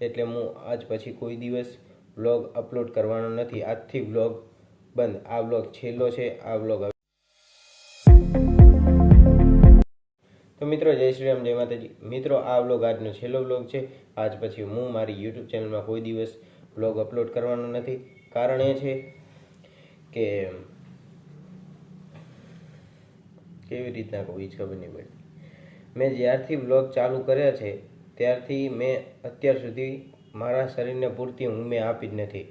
એટલે હું આજ પછી કોઈ દિવસ વ્લોગ અપલોડ કરવાનો નથી. આજથી વ્લોગ બંધ. આ વ્લોગ છેલ્લો છે. આ વ્લોગ તો મિત્રો, જય શ્રી રામ, જય માતાજી. મિત્રો, આ વ્લોગ આજનો છેલ્લો વ્લોગ છે. આજ પછી હું મારી યુટ્યુબ ચેનલમાં કોઈ દિવસ વ્લોગ અપલોડ કરવાનો નથી. કારણ એ છે કે કેવી રીતના કોઈ જ ખબર નહીં પડતી. મેં જ્યારથી વ્લોગ ચાલુ કર્યા છે ત્યારથી મેં અત્યાર સુધી મારા શરીરને પૂરતી ઊંઘ મેં આપી જ નથી.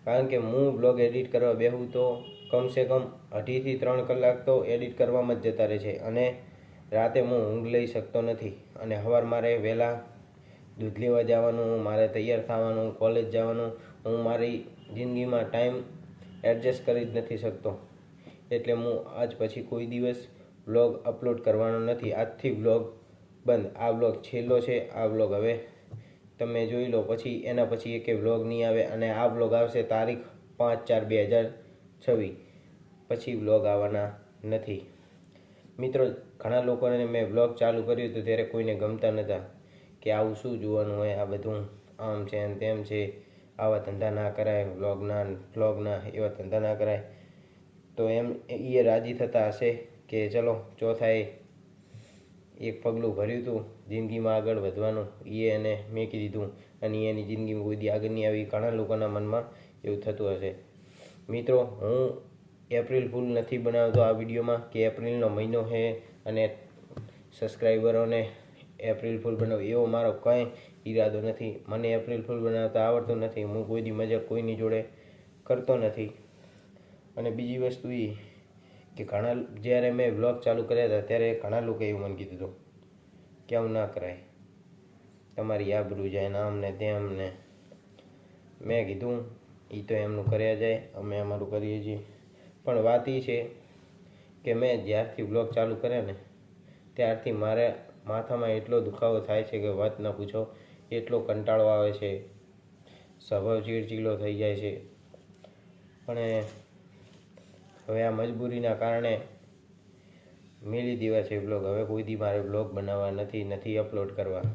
કારણ કે હું વ્લોગ એડિટ કરવા બેહું તો કમસે કમ 2.5 થી 3 કલાક તો એડિટ કરવામાં જ જતા રહે છે. અને રાતે હું ઊંઘ લઈ શકતો નથી. અને સવાર મારે વહેલા દૂધ લેવા જવાનું, મારે તૈયાર થવાનું, કોલેજ જવાનું. હું મારી જિંદગીમાં ટાઈમ એડજસ્ટ કરી જ નથી શકતો. એટલે હું આજ પછી કોઈ દિવસ વ્લોગ અપલોડ કરવાનો નથી. આજથી વ્લોગ બંધ. આ વ્લોગ છેલ્લો છે. આ વ્લોગ હવે તમે જોઈ લો. પછી એના પછી એક વ્લોગ નહીં આવે. અને આ વ્લોગ આવશે તારીખ 5/4/2026. પછી વ્લોગ આવવાના નથી. મિત્રો, ઘણા લોકોને મેં વ્લોગ ચાલુ કર્યું હતું ત્યારે કોઈને ગમતા નહોતા કે આવું શું જોવાનું હોય, આ બધું આમ છે અને તેમ છે, આવા ધંધા ના કરાય, વ્લોગના એવા ધંધા ના કરાય. તો એમ એ રાજી થતા હશે કે ચલો ચોથાએ એક પગલું ભર્યું હતું જિંદગીમાં આગળ વધવાનું, એને મેકી દીધું અને એની જિંદગીમાં કોઈ દી આગળ નહીં આવી. ઘણા લોકોના મનમાં એવું થતું હશે. મિત્રો, હું એપ્રિલ ફૂલ નથી બનાવતો આ વિડીયોમાં કે એપ્રિલનો મહિનો છે અને સબસ્ક્રાઈબરોને એપ્રિલ ફૂલ બનાવો, એવો મારો કંઈ ઈરાદો નથી. મને એપ્રિલ ફૂલ બનાવતા આવડતું નથી. હું કોઈ દી મજાક કોઈની જોડે કરતો નથી. અને બીજી વસ્તુ એ કે જ્યારે મેં વ્લોગ ચાલુ કર્યા હતા ત્યારે ઘણા લોકોએ એવું મને કીધું હતું કે આવું ના કરાય, તમારી આબરૂ જાય ને આમ ને તેમ ને. મેં કીધું એ તો એમનું કર્યા જાય, અમે અમારું કરીએ છીએ. પણ વાત એ છે કે મેં જ્યારથી વ્લોગ ચાલુ કર્યા ને ત્યારથી મારે માથામાં એટલો દુખાવો થાય છે કે વાત ના પૂછો. એટલો કંટાળો આવે છે, સ્વભાવ ચીડચીડો થઈ જાય છે. પણ હવે આ મજબૂરીના કારણે મેલી દેવા છે વ્લોગ. હવે કોઈ દી મારે વ્લોગ બનાવવા નથી અપલોડ કરવા.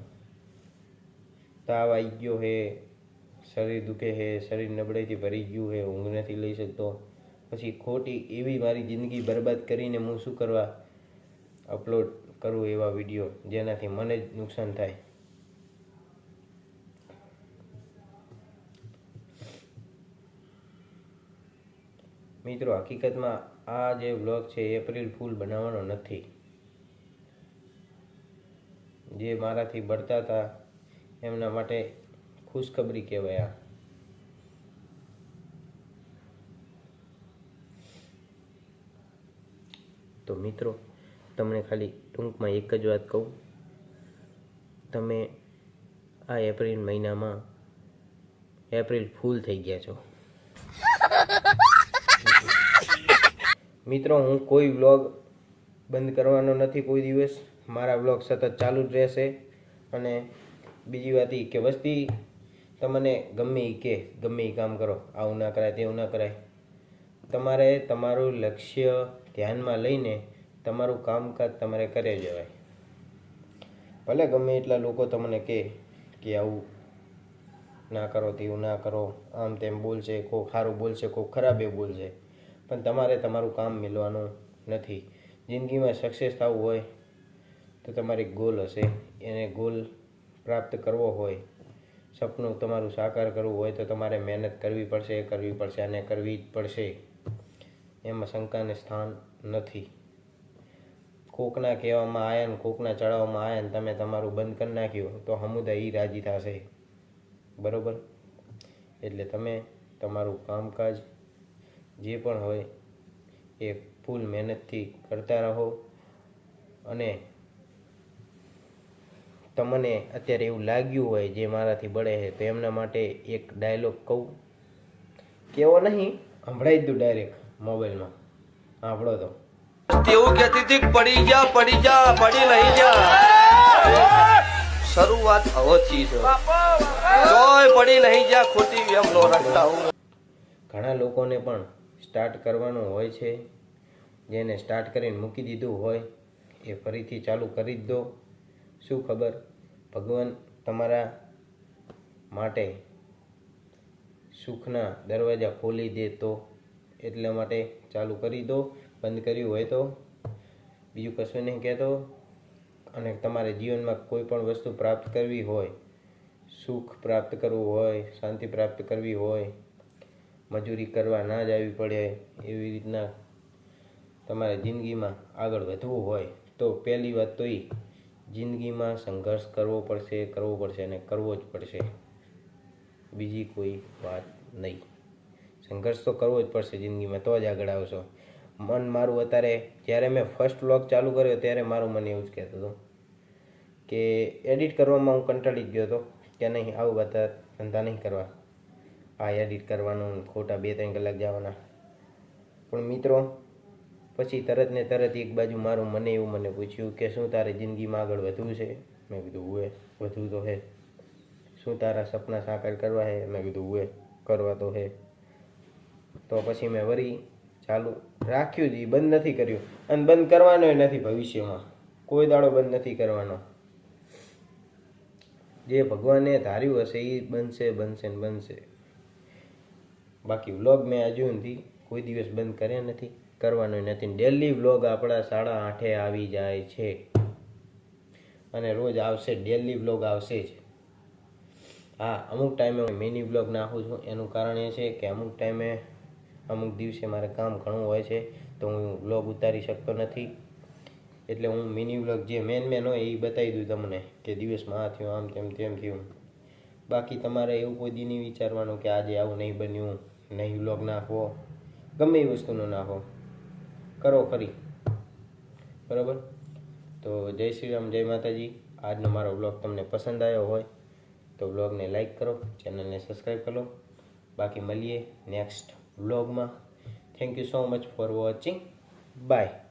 તાવ આવી ગયો છે, શરીર દુખે છે, શરીર નબળાઈથી ભરી ગયું છે, ઊંઘ નથી લઈ શકતો. પછી ખોટી એવી મારી જિંદગી બરબાદ કરીને હું શું કરવા અપલોડ કરું એવા વિડીયો જેનાથી મને જ નુકસાન થાય. મિત્રો, હકીકતમાં આ જે વ્લોગ છે એપ્રિલ ફૂલ બનાવવાનો નથી. જે મારાથી બળતા હતા એમના માટે ખુશખબરી કહેવાય આ. તો મિત્રો, તમને ખાલી ટૂંકમાં એક જ વાત કહું, તમે આ એપ્રિલ મહિનામાં એપ્રિલ ફૂલ થઈ ગયા છો. મિત્રો, હું કોઈ વ્લોગ બંધ કરવાનો નથી કોઈ દિવસ. મારા વ્લોગ સતત ચાલુ જ રહેશે. અને બીજી વાત એ કે વસ્તી તમને ગમે એ કામ કરો, આવું ના કરાય, તેવું ના કરાય. તમારે તમારું લક્ષ્ય ધ્યાનમાં લઈને તમારું કામકાજ તમારે કરે જવાય. ભલે ગમે એટલા લોકો તમને કહે કે આવું ના કરો, તેવું ના કરો, આમ તેમ બોલશે, કોઈક સારું બોલશે, કોઈક ખરાબ એ બોલશે, પણ તમારે તમારું કામ મિલવાનું નથી. જિંદગીમાં સક્સેસ થવું હોય તો તમારે ગોલ હશે. એને ગોલ પ્રાપ્ત કરવો હોય, સપનું તમારું સાકાર કરવું હોય તો તમારે મહેનત કરવી પડશે અને કરવી જ પડશે. એમાં શંકાને સ્થાન નથી. કોકના કહેવામાં આવ્યા ને કોકના ચડાવવામાં આવ્યા ને તમે તમારું બંધ કરી નાખ્યું તો સમુદાય એ રાજી થશે, બરાબર? એટલે તમે તમારું કામકાજ જે પણ હોય એ ફૂલ મહેનતથી કરતા રહો. અને તમને અત્યારે એવું લાગ્યું હોય જે મારાથી બળે છે તો એમના માટે એક ડાયલોગ કહું, કેવો નહીં, સંભળાઈ જ દઉં ડાયરેક્ટ મોબાઈલમાં. સાંભળો તો. તેવું કહેતી હતી પડી જા પડી નહીં જા. શરૂઆત હવથી છે, જોય પડી નહીં જા, ખોટી એમ નો રાખતા. ઘણા લોકોને પણ સ્ટાર્ટ કરવાનું હોય છે. જેને સ્ટાર્ટ કરીને મૂકી દીધું હોય એ ફરીથી ચાલુ કરી જ દો. શું ખબર ભગવાન તમારા માટે સુખના દરવાજા ખોલી દે તો એટલા માટે ચાલુ કરી દો. બંધ કર્યું હોય તો બીજું કશું નહીં કહેતો. અને તમારે જીવનમાં કોઈ પણ વસ્તુ પ્રાપ્ત કરવી હોય, સુખ પ્રાપ્ત કરવું હોય, શાંતિ પ્રાપ્ત કરવી હોય, મજૂરી કરવા ના જ આવી પડે, એવી રીતના તમારે જિંદગીમાં આગળ વધવું હોય તો પહેલી વાત તો એ જિંદગીમાં સંઘર્ષ કરવો પડશે અને કરવો જ પડશે. બીજી કોઈ વાત નહીં. સંઘર્ષ તો કરવો જ પડશે જિંદગીમાં, તો જ આગળ આવશો. મન મારું અત્યારે જ્યારે મેં ફર્સ્ટ વ્લોગ ચાલુ કર્યો ત્યારે મારું મન એવું જ કહેતું હતું કે એડિટ કરવામાં હું કંટાળી જ ગયો હતો કે નહીં, આવું બધા ધંધા નહીં કરવા, આ એડિટ કરવાનું ખોટા 2-3 કલાક જવાના. પણ મિત્રો પછી તરત ને તરત એક બાજુ મારું મને પૂછ્યું કે શું તારે જિંદગીમાં આગળ વધવું છે? મેં કીધું હોય, વધવું તો હે. શું તારા સપના સાકાર કરવા હે? મેં કીધું હોય, કરવા તો હે. તો પછી મેં વળી ચાલુ રાખ્યું જ, એ બંધ નથી કર્યું અને બંધ કરવાનો નથી ભવિષ્યમાં. કોઈ દાડો બંધ નથી કરવાનો. જે ભગવાને ધાર્યું હશે એ બનશે. બાકી વ્લોગ મેં હજુ સુધી કોઈ દિવસ બંધ કર્યા નથી, કરવાનો નથી. ડેલી વ્લોગ આપણા 8:30 આવી જાય છે અને રોજ આવશે, ડેલી વ્લોગ આવશે જ. હા, અમુક ટાઈમે હું મિની વ્લોગ નાખું છું. એનું કારણ એ છે કે અમુક ટાઈમે અમુક દિવસે મારે કામ ઘણું હોય છે તો હું વ્લોગ ઉતારી શકતો નથી. એટલે હું મિની વ્લોગ જે મેન હોય એ બતાવી દઉં તમને કે દિવસમાં આ થયું, આમ તેમ થયું. બાકી તમારે એવું કોઈ દી નહીં વિચારવાનું કે આજે આવું નહીં બન્યું, નહીં વ્લોગ નાખવો. ગમે એ વસ્તુનો નાખો, કરો ખરી. બરાબર? તો જય શ્રી રામ, જય માતાજી. આજનો મારો વ્લોગ તમને પસંદ આવ્યો હોય તો વ્લોગને લાઈક કરો, ચેનલને સબસ્ક્રાઈબ કરો. બાકી મળીએ નેક્સ્ટ વ્લોગમાં. Thank you so much for watching. By.